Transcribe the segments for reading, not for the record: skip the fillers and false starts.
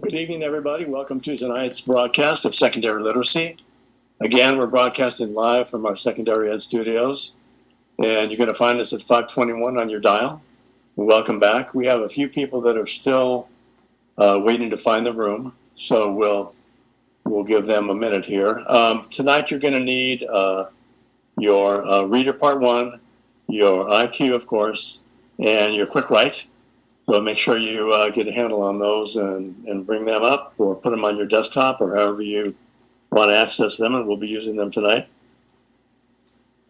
Good evening, everybody. Welcome to tonight's broadcast of Secondary Literacy. Again, we're broadcasting live from our Secondary Ed studios, and you're going to find us at 521 on your dial. Welcome back. We have a few people that are still waiting to find the room, so we'll give them a minute here. Tonight, you're going to need your Reader Part 1, your IQ, of course, and your Quick Write. So make sure you get a handle on those and bring them up or put them on your desktop or however you want to access them, and we'll be using them tonight.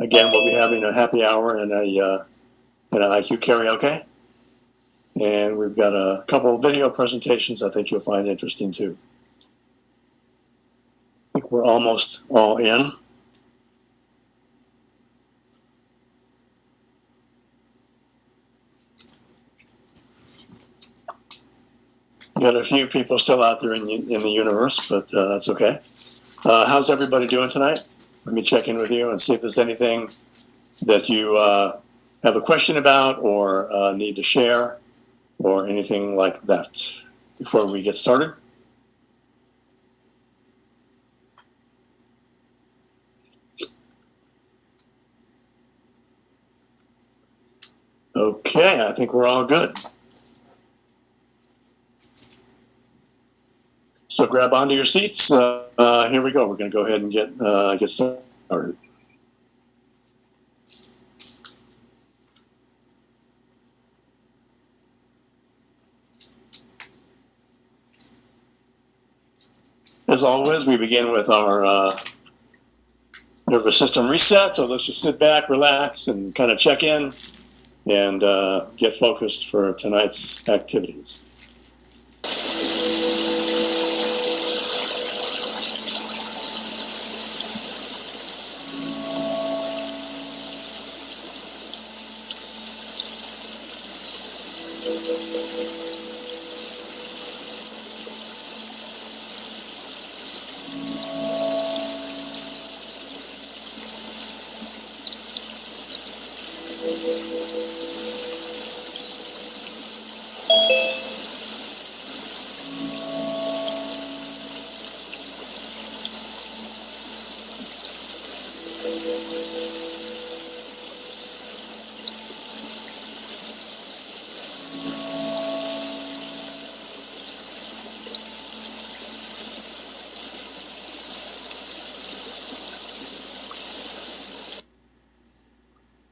Again, we'll be having a happy hour and an IQ karaoke. And we've got a couple of video presentations I think you'll find interesting too. I think we're almost all in. Got a few people still out there in the universe, but that's okay. How's everybody doing tonight? Let me check in with you and see if there's anything that you have a question about or need to share or anything like that before we get started. Okay, I think we're all good. So grab onto your seats. Here we go. We're going to go ahead and get started. As always, we begin with our nervous system reset. So let's just sit back, relax, and kind of check in and get focused for tonight's activities.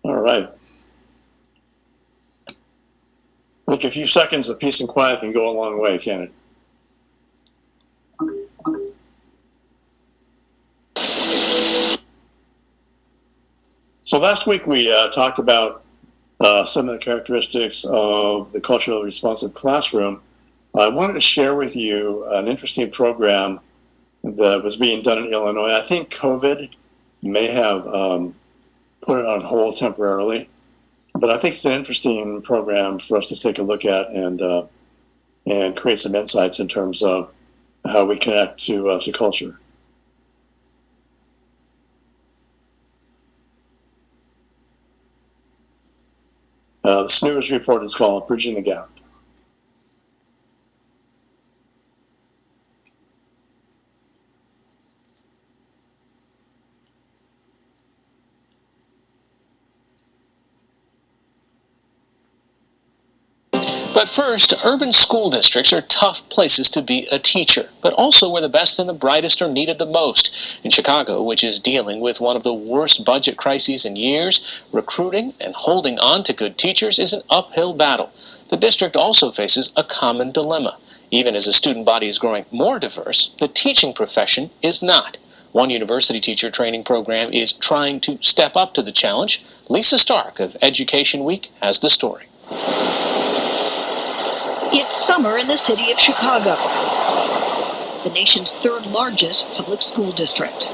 All right. I think a few seconds of peace and quiet can go a long way, can't it? So last week we talked about some of the characteristics of the culturally responsive classroom. I wanted to share with you an interesting program that was being done in Illinois. I think COVID may have put it on hold temporarily, but I think it's an interesting program for us to take a look at and create some insights in terms of how we connect to culture. The SNOORS report is called Bridging the Gap. But first, urban school districts are tough places to be a teacher, but also where the best and the brightest are needed the most. In Chicago, which is dealing with one of the worst budget crises in years, recruiting and holding on to good teachers is an uphill battle. The district also faces a common dilemma. Even as the student body is growing more diverse, the teaching profession is not. One university teacher training program is trying to step up to the challenge. Lisa Stark of Education Week has the story. It's summer in the city of Chicago, the nation's third largest public school district.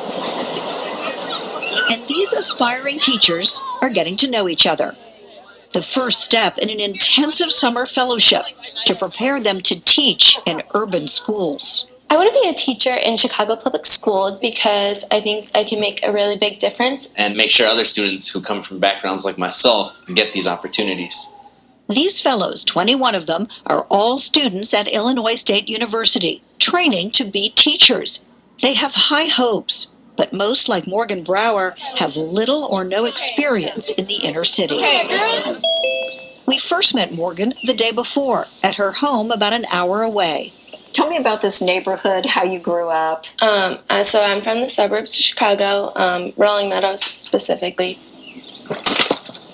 And these aspiring teachers are getting to know each other. The first step in an intensive summer fellowship to prepare them to teach in urban schools. I want to be a teacher in Chicago Public Schools because I think I can make a really big difference. And make sure other students who come from backgrounds like myself get these opportunities. These fellows, 21 of them, are all students at Illinois State University, training to be teachers. They have high hopes, but most, like Morgan Brower, have little or no experience in the inner city. We first met Morgan the day before at her home about an hour away. Tell me about this neighborhood, how you grew up. So I'm from the suburbs of Chicago, Rolling Meadows specifically.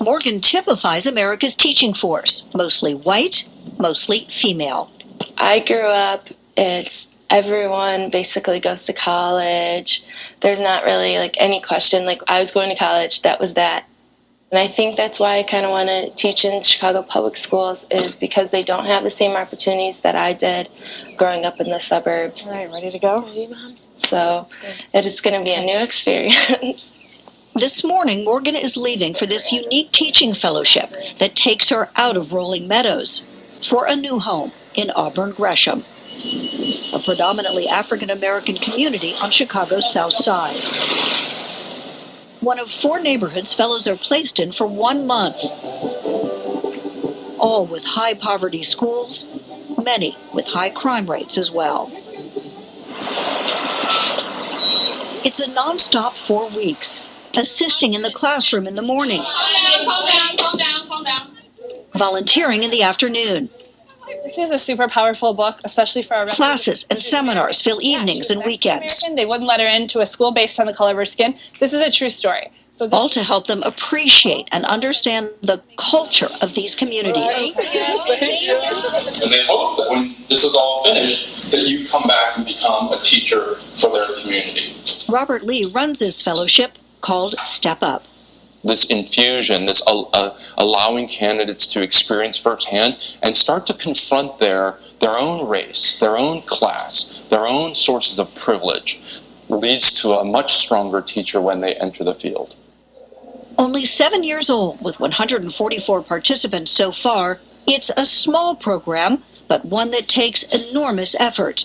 Morgan typifies America's teaching force, mostly white, mostly female. I grew up, everyone basically goes to college. There's not really like any question. Like I was going to college, that was that. And I think that's why I kind of want to teach in Chicago public schools, is because they don't have the same opportunities that I did growing up in the suburbs. All right, ready to go? Ready, Mom? So it is going to be a new experience. This morning, Morgan is leaving for this unique teaching fellowship that takes her out of Rolling Meadows for a new home in Auburn Gresham, a predominantly African-American community on Chicago's South Side. One of 4 neighborhoods fellows are placed in for 1 month, all with high poverty schools, many with high crime rates as well. It's a non-stop 4 weeks, assisting in the classroom in the morning, Calm down. volunteering in the afternoon. This is a super powerful book, especially for our Classes and seminars fill evenings and weekends, They wouldn't let her into a school based on the color of her skin. This is a true story. So all to help them appreciate and understand the culture of these communities. And they hope that when this is all finished, that you come back and become a teacher for their community. Robert Lee runs this fellowship called Step Up. This infusion, this allowing candidates to experience firsthand and start to confront their own race, their own class, their own sources of privilege, leads to a much stronger teacher when they enter the field. Only 7 years old, with 144 participants so far, it's a small program, but one that takes enormous effort,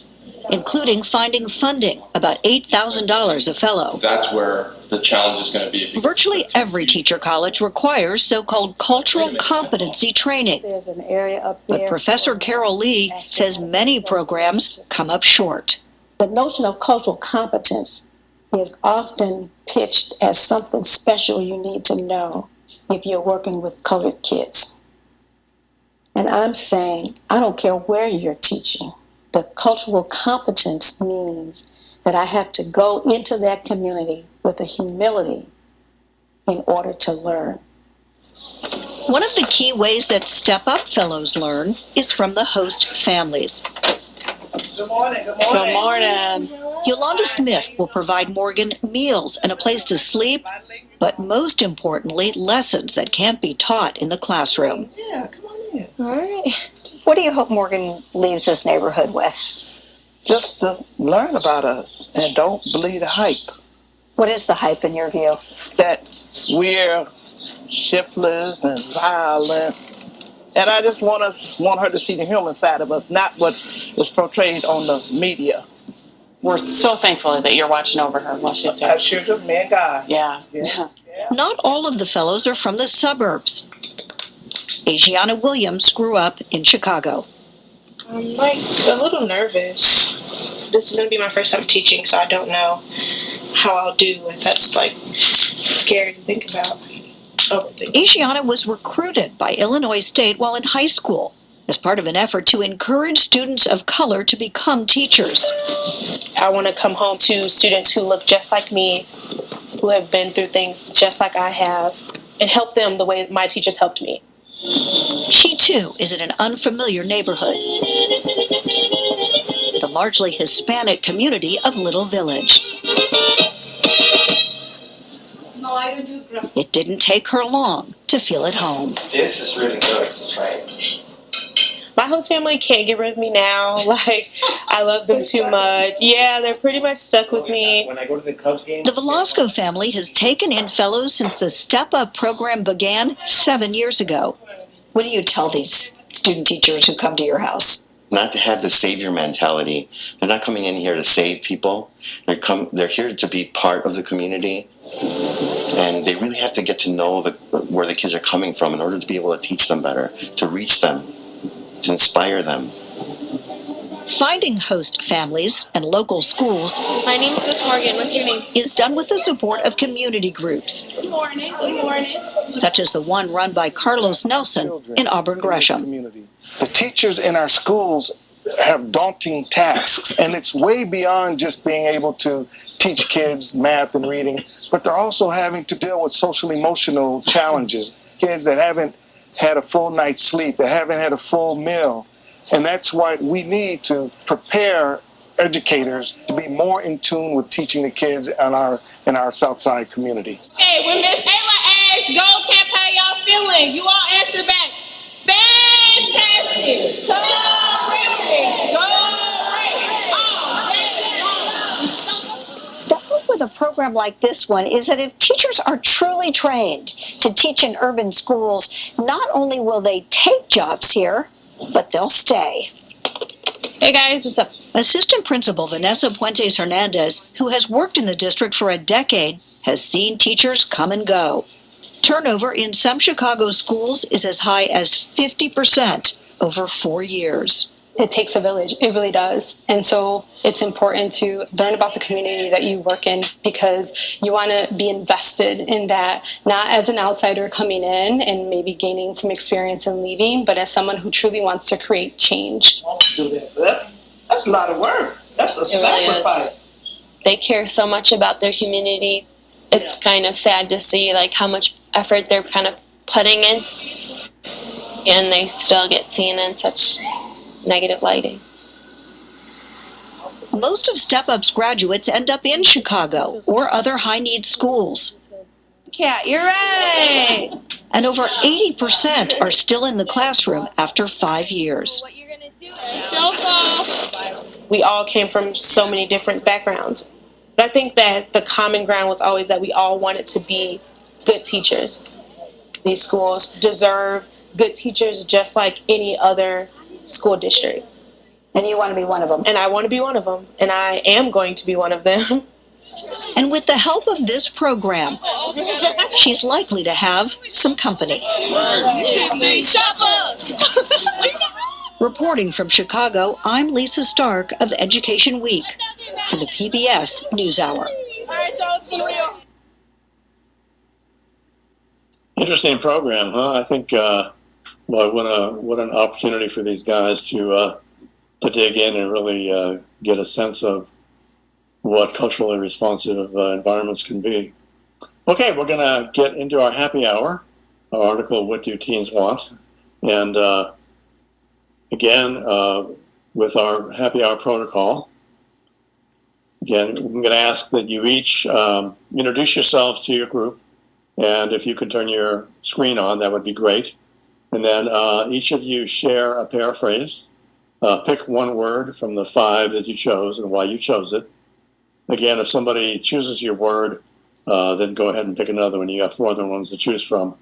including finding funding, about $8,000 a fellow. That's where the challenge is going to be. Virtually every teacher college requires so-called cultural competency training. There's an area up there. But Professor Carol Lee says many programs come up short. The notion of cultural competence is often pitched as something special you need to know if you're working with colored kids. And I'm saying, I don't care where you're teaching. The cultural competence means that I have to go into that community with a humility in order to learn. One of the key ways that Step Up fellows learn is from the host families. Good morning. Good morning. Yolanda Smith will provide Morgan meals and a place to sleep, but most importantly, lessons that can't be taught in the classroom. Yeah, come on in. All right. What do you hope Morgan leaves this neighborhood with? Just to learn about us and don't believe the hype What is the hype in your view? that we're shiftless and violent. And I just want her to see the human side of us, not what is portrayed on the media. We're so thankful that you're watching over her while she's here. I sure do, man, God. Yeah. Not all of the fellows are from the suburbs. Asiana Williams grew up in Chicago. I'm like a little nervous. This is going to be my first time teaching, so I don't know how I'll do. And that's like scary to think about. Asiana was recruited by Illinois State while in high school as part of an effort to encourage students of color to become teachers. I want to come home to students who look just like me, who have been through things just like I have, and help them the way my teachers helped me. She, too, is in an unfamiliar neighborhood, the largely Hispanic community of Little Village. No, I don't use grass. It didn't take her long to feel at home. This is really good. It's a train. My host family can't get rid of me now. Like, I love them too much. Yeah, they're pretty much stuck with me. When I go to the Cubs game, The Velasco family has taken in fellows since the Step Up program began 7 years ago. What do you tell these student teachers who come to your house? not to have the savior mentality. They're not coming in here to save people. They're here to be part of the community. And they really have to get to know where the kids are coming from in order to be able to teach them better, to reach them, to inspire them. Finding host families and local schools. My name's Miss Morgan. What's your name? Is done with the support of community groups. Good morning. Good morning. Such as the one run by Carlos Nelson in Auburn Gresham. The teachers in our schools have daunting tasks, and it's way beyond just being able to teach kids math and reading, but they're also having to deal with social emotional challenges. Kids that haven't had a full night's sleep, that haven't had a full meal. And that's why we need to prepare educators to be more in tune with teaching the kids in our Southside community. Okay, when Miss Ayla asks, go campaign, y'all feeling? You all answer back. Fantastic. Terrific. Go. The hope with a program like this one is that if teachers are truly trained to teach in urban schools, not only will they take jobs here, but they'll stay. Hey guys, what's up? Assistant Principal Vanessa Puentes Hernandez, who has worked in the district for a decade, has seen teachers come and go. Turnover in some Chicago schools is as high as 50% over 4 years. It takes a village, it really does. And so it's important to learn about the community that you work in, because you want to be invested in that, not as an outsider coming in and maybe gaining some experience and leaving, but as someone who truly wants to create change. That's a lot of work. That's a sacrifice. They care so much about their community. It's kind of sad to see like how much effort they're kind of putting in, and they still get seen in such negative lighting. Most of Step Up's graduates end up in Chicago or other high-need schools. Kat, you're right. And over 80% are still in the classroom after 5 years. We all came from so many different backgrounds. But I think that the common ground was always that we all wanted to be good teachers. These schools deserve good teachers just like any other school district. And you want to be one of them. And I want to be one of them. And I am going to be one of them. And with the help of this program, she's likely to have some company. Reporting from Chicago, I'm Lisa Stark of Education Week for the PBS NewsHour. Interesting program, huh? I think, what an opportunity for these guys to dig in and really get a sense of what culturally responsive environments can be. Okay, we're going to get into our happy hour, our article, What Do Teens Want? And again, with our happy hour protocol, again, I'm going to ask that you each introduce yourself to your group. And if you could turn your screen on, that would be great. And then each of you share a paraphrase. Pick one word from the 5 that you chose and why you chose it. Again, if somebody chooses your word, then go ahead and pick another one. You have 4 other ones to choose from.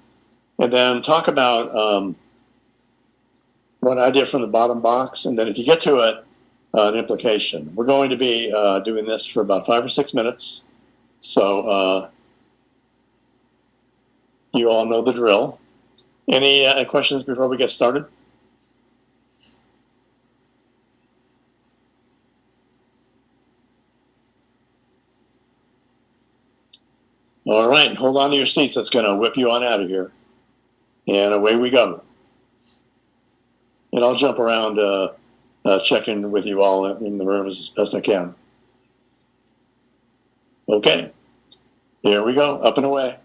And then talk about one idea from the bottom box. And then if you get to it, an implication. We're going to be doing this for about 5 or 6 minutes. So you all know the drill. Any questions before we get started? All right, hold on to your seats. That's going to whip you on out of here. And away we go. And I'll jump around checking with you all in the room as best I can. Okay, here we go, up and away.